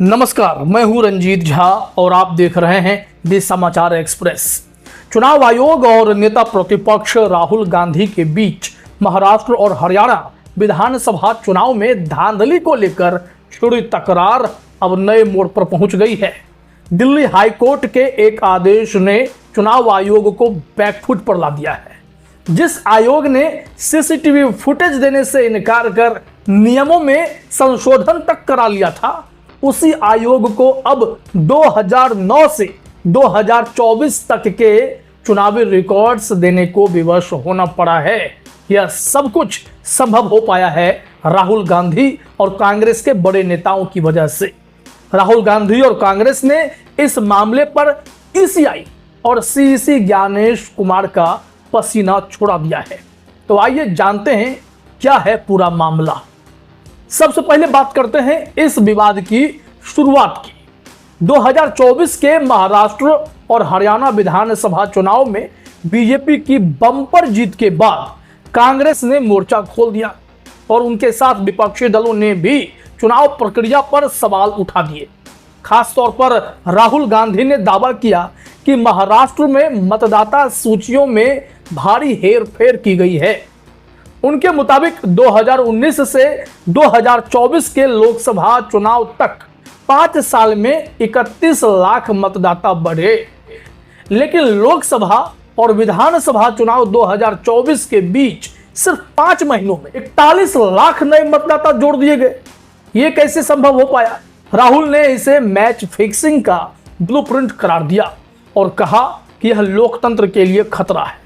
नमस्कार, मैं हूं रंजीत झा और आप देख रहे हैं दी समाचार एक्सप्रेस। चुनाव आयोग और नेता प्रतिपक्ष राहुल गांधी के बीच महाराष्ट्र और हरियाणा विधानसभा चुनाव में धांधली को लेकर छिड़ी तकरार अब नए मोड़ पर पहुंच गई है। दिल्ली हाईकोर्ट के एक आदेश ने चुनाव आयोग को बैकफुट पर ला दिया है। जिस आयोग ने सीसीटीवी फुटेज देने से इनकार कर नियमों में संशोधन तक करा लिया था, उसी आयोग को अब 2009 से 2024 तक के चुनावी रिकॉर्ड्स देने को विवश होना पड़ा है। यह सब कुछ संभव हो पाया है राहुल गांधी और कांग्रेस के बड़े नेताओं की वजह से। राहुल गांधी और कांग्रेस ने इस मामले पर ईसीआई और सीईसी ज्ञानेश कुमार का पसीना छुड़ा दिया है। तो आइए जानते हैं क्या है पूरा मामला। सबसे पहले बात करते हैं इस विवाद की शुरुआत की। 2024 के महाराष्ट्र और हरियाणा विधानसभा चुनाव में बीजेपी की बम्पर जीत के बाद कांग्रेस ने मोर्चा खोल दिया और उनके साथ विपक्षी दलों ने भी चुनाव प्रक्रिया पर सवाल उठा दिए। खासतौर पर राहुल गांधी ने दावा किया कि महाराष्ट्र में मतदाता सूचियों में भारी हेरफेर की गई है। उनके मुताबिक 2019 से 2024 के लोकसभा चुनाव तक 5 साल में 31 लाख मतदाता बढ़े, लेकिन लोकसभा और विधानसभा चुनाव 2024 के बीच सिर्फ 5 महीनों में 41 लाख नए मतदाता जोड़ दिए गए। ये कैसे संभव हो पाया? राहुल ने इसे मैच फिक्सिंग का ब्लूप्रिंट करार दिया और कहा कि यह लोकतंत्र के लिए खतरा है।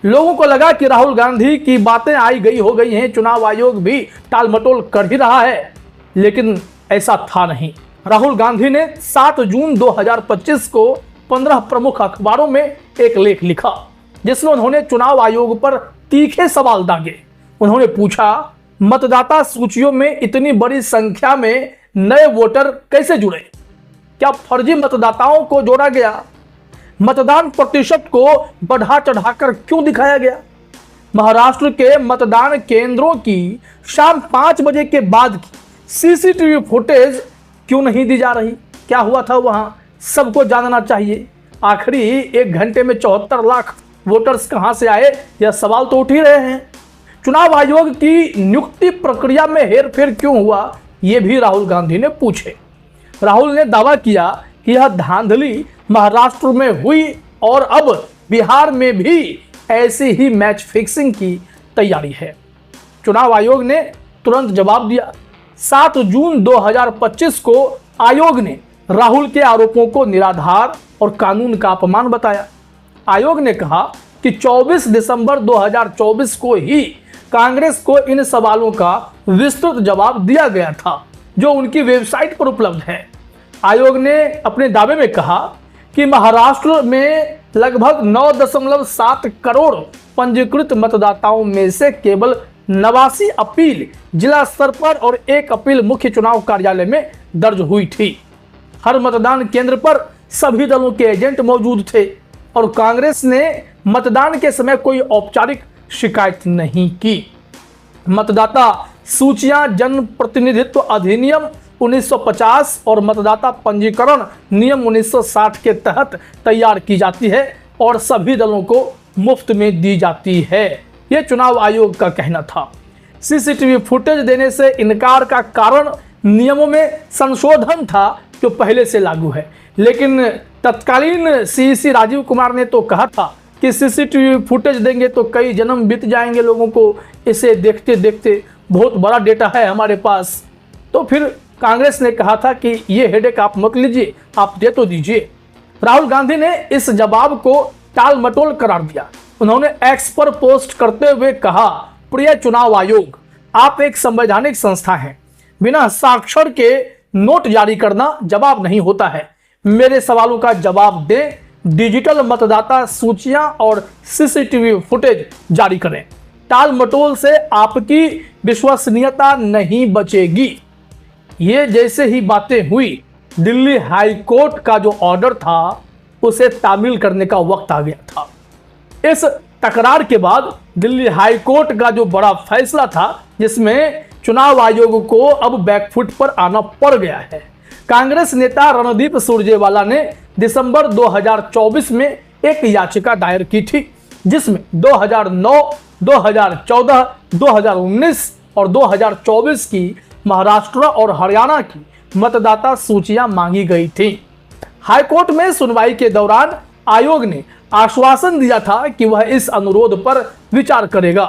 लोगों को लगा कि राहुल गांधी की बातें आई गई हो गई हैं, चुनाव आयोग भी टाल मटोल कर ही रहा है, लेकिन ऐसा था नहीं। राहुल गांधी ने 7 जून 2025 को 15 प्रमुख अखबारों में एक लेख लिखा, जिसमें उन्होंने चुनाव आयोग पर तीखे सवाल दागे। उन्होंने पूछा, मतदाता सूचियों में इतनी बड़ी संख्या में नए वोटर कैसे जुड़े? क्या फर्जी मतदाताओं को जोड़ा गया? मतदान प्रतिशत को बढ़ा चढ़ाकर क्यों दिखाया गया? महाराष्ट्र के मतदान केंद्रों की शाम 5 बजे के बाद की सीसीटीवी फुटेज क्यों नहीं दी जा रही? क्या हुआ था वहां? सबको जानना चाहिए। आखिरी 1 घंटे में 74 लाख वोटर्स कहां से आए? यह सवाल तो उठ ही रहे हैं। चुनाव आयोग की नियुक्ति प्रक्रिया में हेरफेर क्यों हुआ, यह भी राहुल गांधी ने पूछे। राहुल ने दावा किया कि यह धांधली महाराष्ट्र में हुई और अब बिहार में भी ऐसी ही मैच फिक्सिंग की तैयारी है। चुनाव आयोग ने तुरंत जवाब दिया। 7 जून 2025 को आयोग ने राहुल के आरोपों को निराधार और कानून का अपमान बताया। आयोग ने कहा कि 24 दिसंबर 2024 को ही कांग्रेस को इन सवालों का विस्तृत जवाब दिया गया था, जो उनकी वेबसाइट पर उपलब्ध है। आयोग ने अपने दावे में कहा कि महाराष्ट्र में लगभग 9.7 करोड़ पंजीकृत मतदाताओं में से केवल 89 अपील जिला स्तर पर और 1 अपील मुख्य चुनाव कार्यालय में दर्ज हुई थी। हर मतदान केंद्र पर सभी दलों के एजेंट मौजूद थे और कांग्रेस ने मतदान के समय कोई औपचारिक शिकायत नहीं की। मतदाता सूचियां जन प्रतिनिधित्व अधिनियम 1950 और मतदाता पंजीकरण नियम 1960 के तहत तैयार की जाती है और सभी दलों को मुफ्त में दी जाती है, यह चुनाव आयोग का कहना था। सीसीटीवी फुटेज देने से इनकार का कारण नियमों में संशोधन था जो पहले से लागू है, लेकिन तत्कालीन सीईसी राजीव कुमार ने तो कहा था कि सीसीटीवी फुटेज देंगे तो कई जन्म बीत जाएंगे लोगों को, इसे देखते देखते बहुत बड़ा डेटा है हमारे पास। तो फिर कांग्रेस ने कहा था कि ये हेडेक आप मत लीजिए, आप दे तो दीजिए। राहुल गांधी ने इस जवाब को टाल मटोल करार दिया। उन्होंने एक्स पर पोस्ट करते हुए कहा, प्रिय चुनाव आयोग, आप एक संवैधानिक संस्था हैं। बिना हस्ताक्षर के नोट जारी करना जवाब नहीं होता है। मेरे सवालों का जवाब दें, डिजिटल मतदाता सूचियां और सीसीटीवी फुटेज जारी करें। टाल मटोल से आपकी विश्वसनीयता नहीं बचेगी। ये जैसे ही बातें हुई, दिल्ली हाई कोर्ट का जो ऑर्डर था उसे तामील करने का वक्त आ गया था। इस तकरार के बाद दिल्ली हाई कोर्ट का जो बड़ा फैसला था, जिसमें चुनाव आयोग को अब बैकफुट पर आना पड़ गया है। कांग्रेस नेता रणदीप सुरजेवाला ने दिसंबर 2024 में एक याचिका दायर की थी, जिसमें 2009, 2014, 2019 और 2024 की महाराष्ट्र और हरियाणा की मतदाता सूचियां मांगी गई थी। हाईकोर्ट में सुनवाई के दौरान आयोग ने आश्वासन दिया था कि वह इस अनुरोध पर विचार करेगा।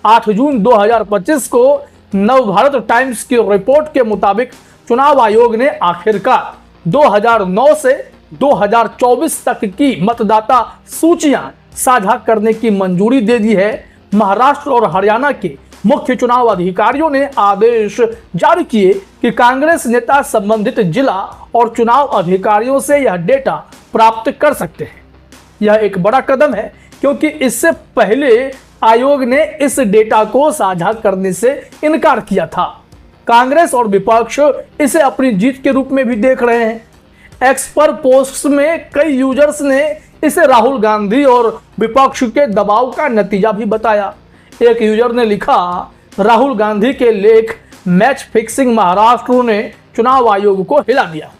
8 जून 2025 को नवभारत टाइम्स की रिपोर्ट के मुताबिक चुनाव आयोग ने आखिरकार 2009 से 2024 तक की मतदाता सूचियां साझा करने की मंजूरी दे दी है। महाराष्ट्र और हरियाणा के मुख्य चुनाव अधिकारियों ने आदेश जारी किए कि कांग्रेस नेता संबंधित जिला और चुनाव अधिकारियों से यह डेटा प्राप्त कर सकते हैं। यह एक बड़ा कदम है, क्योंकि इससे पहले आयोग ने इस डेटा को साझा करने से इनकार किया था। कांग्रेस और विपक्ष इसे अपनी जीत के रूप में भी देख रहे हैं। एक्स पर पोस्ट में कई यूजर्स ने इसे राहुल गांधी और विपक्ष के दबाव का नतीजा भी बताया। एक यूजर ने लिखा, राहुल गांधी के लेख मैच फिक्सिंग महाराष्ट्र ने चुनाव आयोग को हिला दिया।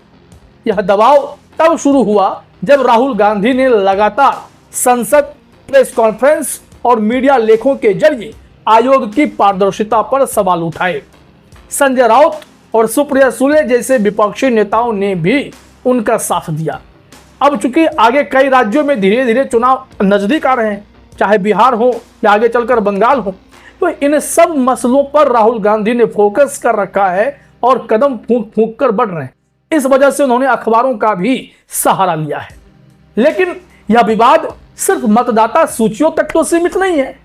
यह दबाव तब शुरू हुआ जब राहुल गांधी ने लगातार संसद, प्रेस कॉन्फ्रेंस और मीडिया लेखों के जरिए आयोग की पारदर्शिता पर सवाल उठाए। संजय राउत और सुप्रिया सुले जैसे विपक्षी नेताओं ने भी उनका साथ दिया। अब चूंकि आगे कई राज्यों में धीरे धीरे चुनाव नजदीक आ रहे हैं, चाहे बिहार हो या आगे चलकर बंगाल हो, तो इन सब मसलों पर राहुल गांधी ने फोकस कर रखा है और कदम फूंक फूंक कर बढ़ रहे हैं। इस वजह से उन्होंने अखबारों का भी सहारा लिया है। लेकिन यह विवाद सिर्फ मतदाता सूचियों तक तो सीमित नहीं है।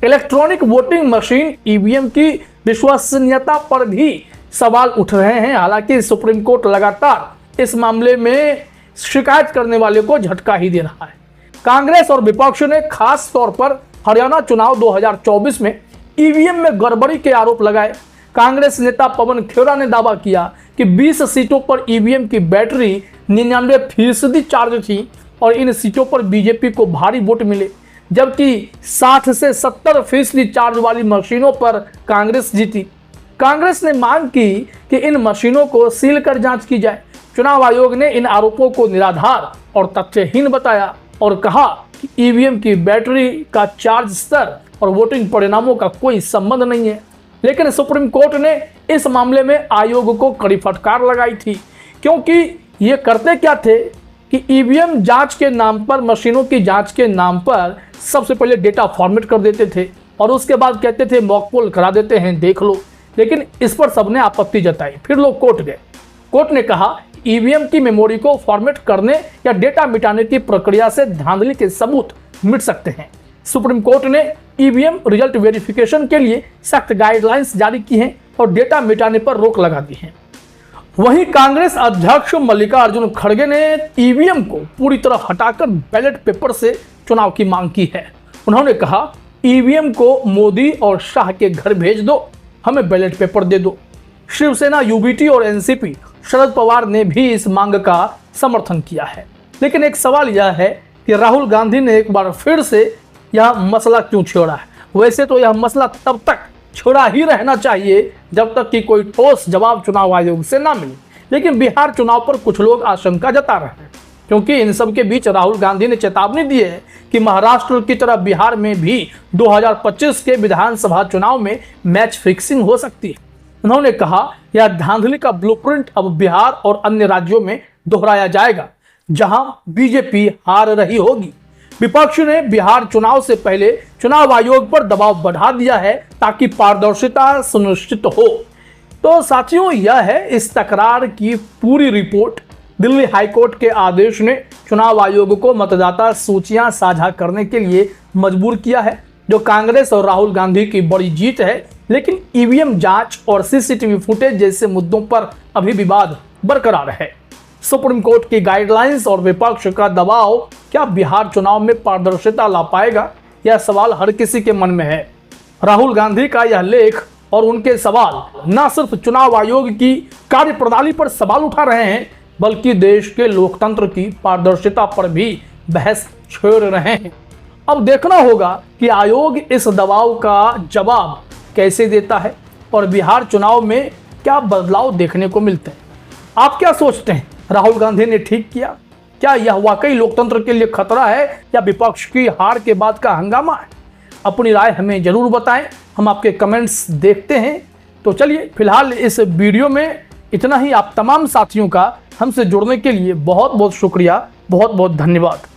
इलेक्ट्रॉनिक वोटिंग मशीन ईवीएम की विश्वसनीयता पर भी सवाल उठ रहे हैं। हालांकि सुप्रीम कोर्ट लगातार इस मामले में शिकायत करने वाले को झटका ही दे रहा है। कांग्रेस और विपक्ष ने खास तौर पर हरियाणा चुनाव 2024 में ईवीएम में गड़बड़ी के आरोप लगाए। कांग्रेस नेता पवन खेड़ा ने दावा किया कि 20 सीटों पर ईवीएम की बैटरी 99% चार्ज थी और इन सीटों पर बीजेपी को भारी वोट मिले, जबकि 60 से 70% चार्ज वाली मशीनों पर कांग्रेस जीती। कांग्रेस ने मांग की कि इन मशीनों को सील कर जांच की जाए। चुनाव आयोग ने इन आरोपों को निराधार और तथ्यहीन बताया और कहा कि ईवीएम की बैटरी का चार्ज स्तर और वोटिंग परिणामों का कोई संबंध नहीं है। लेकिन सुप्रीम कोर्ट ने इस मामले में आयोग को कड़ी फटकार लगाई थी, क्योंकि ये करते क्या थे कि ईवीएम जांच के नाम पर, मशीनों की जांच के नाम पर सबसे पहले डेटा फॉर्मेट कर देते थे और उसके बाद कहते थे मॉक पोल करा देते हैं, देख लो। लेकिन इस पर सबने आपत्ति जताई। फिर लोग कोर्ट गए। कोर्ट ने कहा ईवीएम की मेमोरी को फॉर्मेट करने या डेटा मिटाने की प्रक्रिया से धांधली के सबूत मिट सकते हैं। सुप्रीम कोर्ट ने ईवीएम रिजल्ट वेरिफिकेशन के लिए सख्त गाइडलाइंस जारी की हैं और डेटा मिटाने पर रोक लगा दी है। वहीं कांग्रेस अध्यक्ष मल्लिकार्जुन खड़गे ने ईवीएम को पूरी तरह हटाकर बैलेट पेपर से चुनाव की मांग की है। उन्होंने कहा ईवीएम को मोदी और शाह के घर भेज दो, हमें बैलेट पेपर दे दो। शिवसेना, यूबीटी और एनसीपी शरद पवार ने भी इस मांग का समर्थन किया है। लेकिन एक सवाल यह है कि राहुल गांधी ने एक बार फिर से यह मसला क्यों छेड़ा है। वैसे तो यह मसला तब तक छुड़ा ही रहना चाहिए जब तक कि कोई ठोस जवाब चुनाव आयोग से ना मिले। लेकिन बिहार चुनाव पर कुछ लोग आशंका जता रहे हैं, क्योंकि इन सब के बीच राहुल गांधी ने चेतावनी दी है कि महाराष्ट्र की तरह बिहार में भी 2025 के विधानसभा चुनाव में मैच फिक्सिंग हो सकती है। उन्होंने कहा यह धांधली का ब्लूप्रिंट अब बिहार और अन्य राज्यों में दोहराया जाएगा, जहां बीजेपी हार रही होगी। विपक्ष ने बिहार चुनाव से पहले चुनाव आयोग पर दबाव बढ़ा दिया है ताकि पारदर्शिता सुनिश्चित हो। तो साथियों, यह है इस तकरार की पूरी रिपोर्ट। दिल्ली हाईकोर्ट के आदेश ने चुनाव आयोग को मतदाता सूचियां साझा करने के लिए मजबूर किया है, जो कांग्रेस और राहुल गांधी की बड़ी जीत है। लेकिन ईवीएम जांच और सीसीटीवी फुटेज जैसे मुद्दों पर अभी विवाद बरकरार है। सुप्रीम कोर्ट की गाइडलाइंस और विपक्ष का दबाव क्या बिहार चुनाव में पारदर्शिता ला पाएगा, यह सवाल हर किसी के मन में है। राहुल गांधी का यह लेख और उनके सवाल न सिर्फ चुनाव आयोग की कार्यप्रणाली पर सवाल उठा रहे हैं, बल्कि देश के लोकतंत्र की पारदर्शिता पर भी बहस छेड़ रहे हैं। अब देखना होगा कि आयोग इस दबाव का जवाब कैसे देता है और बिहार चुनाव में क्या बदलाव देखने को मिलते हैं। आप क्या सोचते हैं, राहुल गांधी ने ठीक किया? क्या यह वाकई लोकतंत्र के लिए खतरा है या विपक्ष की हार के बाद का हंगामा है? अपनी राय हमें जरूर बताएं, हम आपके कमेंट्स देखते हैं। तो चलिए फिलहाल इस वीडियो में इतना ही। आप तमाम साथियों का हमसे जुड़ने के लिए बहुत बहुत शुक्रिया, बहुत बहुत धन्यवाद।